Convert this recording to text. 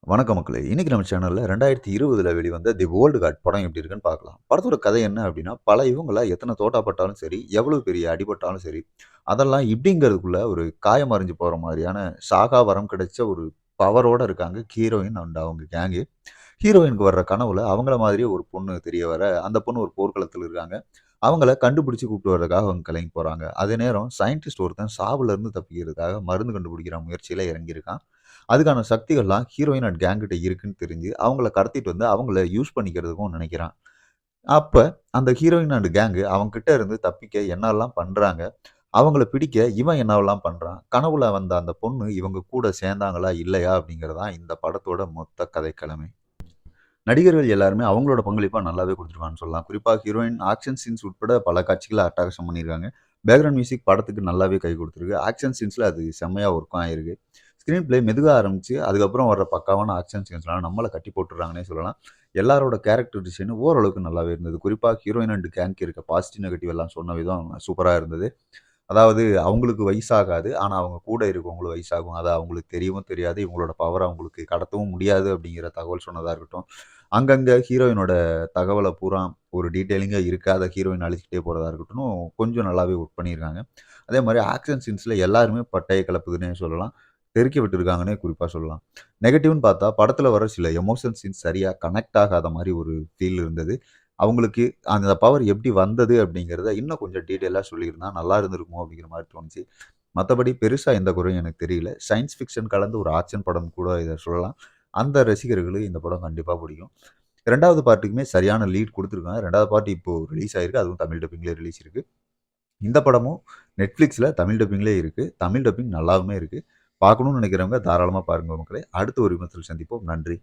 வணக்கம் மக்களே! இன்னைக்கு நம்ம சேனல்ல 2020ல வெளிவந்த தி ஓல்டு காட் படம் எப்படி இருக்குன்னு பார்க்கலாம். படத்தோட கதை என்ன அப்படின்னா, பல யுகங்களா எத்தன தோட்டா பட்டாலும் சரி, எவ்வளவு பெரிய அடிபட்டாலும் சரி, அதெல்லாம் இப்படிங்கிறதுக்குள்ள ஒரு காயம் மறைஞ்சு போற மாரியான சாகா வரம் கிடைச்ச ஒரு பவரோட இருக்காங்க ஹீரோயின் அண்ட் அவங்க கேங்கு. ஹீரோயினுக்கு வர்ற கனவுல அவங்கள மாதிரியே ஒரு பொண்ணு தெரிய வர, அந்த பொண்ணு ஒரு போர்க்களத்துல இருக்காங்க. அவங்கள கண்டுபிடிச்சு கூப்பிட்டு வரதுக்காக அவங்க கிளம்பி போறாங்க. அதே நேரம் சயின்டிஸ்ட் ஒருத்தன் சாவுல இருந்து தப்பிக்கிறதுக்காக மருந்து கண்டுபிடிக்கிற முயற்சியில இறங்கியிருக்கான். அதுக்கான சக்திகள்லாம் ஹீரோயின் அண்ட் கேங் கிட்ட இருக்குன்னு தெரிஞ்சு, அவங்கள கடத்திட்டு வந்து அவங்கள யூஸ் பண்ணிக்கிறதுக்கும் நினைக்கிறான். அப்ப அந்த ஹீரோயின் அண்ட் கேங் அவன்கிட்ட இருந்து தப்பிக்க என்னல்லாம் பண்றாங்க. அவங்கள பிடிக்க இவன் என்னவெல்லாம் பண்றான். கனவுல வந்த அந்த பொண்ணு இவங்க கூட சேர்ந்தாங்களா? இல்லையா? அப்படிங்கிறது தான் இந்த படத்தோட மொத்த கதைக்களமே. நடிகர்கள் எல்லாருமே அவங்களோட பங்களிப்பா நல்லாவே குடுத்துருக்காங்கன்னு சொல்லலாம். குறிப்பா ஹீரோயின் ஆக்ஷன் சீன்ஸ் உட்பட பல காட்சிகள அட்டகாசம் பண்ணியிருக்காங்க. பேக்கிரவுண்ட் மியூசிக் படத்துக்கு நல்லாவே கை குடுத்திருக்கு. ஆக்ஷன் சீன்ஸ்ல அது செம்மையா ஒர்க்கும் ஆயிருக்கு. ஸ்க்ரீன் பிளே மெதுவா ஆரம்பிச்சு, அதுக்கப்புறம் வர்ற பக்காவான ஆக்ஷன் சீன்ஸ்லாம் நம்மள கட்டி போட்டுர்றாங்கன்னே சொல்லலாம். எல்லாரோட கேரக்டர் டிசைனும் ஓரளவுக்கு நல்லாவே இருந்தது. குறிப்பா ஹீரோயின் அண்ட் கேங்க்கு இருக்க பாசிட்டிவ், நெகட்டிவ் எல்லாம் சொன்ன விதம் சூப்பரா இருந்தது. அதாவது அவங்களுக்கு வயசாகாது. ஆனா, அவங்க கூட இருக்கவங்களுக்கு வயசாகும். அது அவங்களுக்கு தெரியவும் தெரியாது. இவங்களோட பவர அவங்களுக்கு கடத்தவும் முடியாது அப்படிங்கிற தகவல் சொன்னதா இருக்கட்டும். அங்கங்க ஹீரோயினோட தகவல பூரா ஒரு டீட்டெயிலிங்கா இருக்காத ஹீரோயின் அழிச்சுக்கிட்டே போறதா இருக்கட்டும், கொஞ்சம் நல்லாவே ஒர்க் பண்ணியிருக்காங்க. அதே மாரி ஆக்ஷன் சீன்ஸ்ல எல்லாருமே பட்டைய கிளப்புதுன்னே சொல்லலாம். தெறிக்க விட்டுருக்காங்கன்னே குறிப்பா சொல்லலாம். நெகட்டிவ்னு பார்த்தா, படத்துல வர சில எமோஷன் சீன்ஸ் சரியா கனெக்ட் ஆகாத மாரி ஒரு ஃபீல் இருந்தது. அவங்களுக்கு அந்த பவர் எப்படி வந்தது அப்படிங்கிறத இன்னும் கொஞ்சம் டீட்டெயிலா சொல்லியிருந்தா நல்லா இருந்திருக்குமோ அப்படிங்கிற மாரி தோணுச்சு. மத்தபடி பெருசா எந்த குறையும் எனக்கு தெரியல. சயன்ஸ் ஃபிக்ஷன் கலந்து ஒரு ஆக்ஷன் படம் கூட இத சொல்லலாம். அந்த ரசிகர்களுக்கு இந்த படம் கண்டிப்பா பிடிக்கும். 2வது பார்ட்டுக்குமே சரியான லீட் குடுத்துருக்காங்க. 2வது பார்ட் இப்போ ரிலீஸ் ஆயிருக்கு. அதுவும் தமிழ் டப்பிங்லயே ரிலீஸ் இருக்கு. இந்த படமும் Netflixல தமிழ் டப்பிங்லயே இருக்கு. தமிழ் டப்பிங் நல்லாவுமே இருக்கு. பார்க்கணும்னு நினைக்கிறவங்க தாராளமா பாருங்க மக்களே. அடுத்த ஒரு விமர்சனத்தில் சந்திப்போம். நன்றி.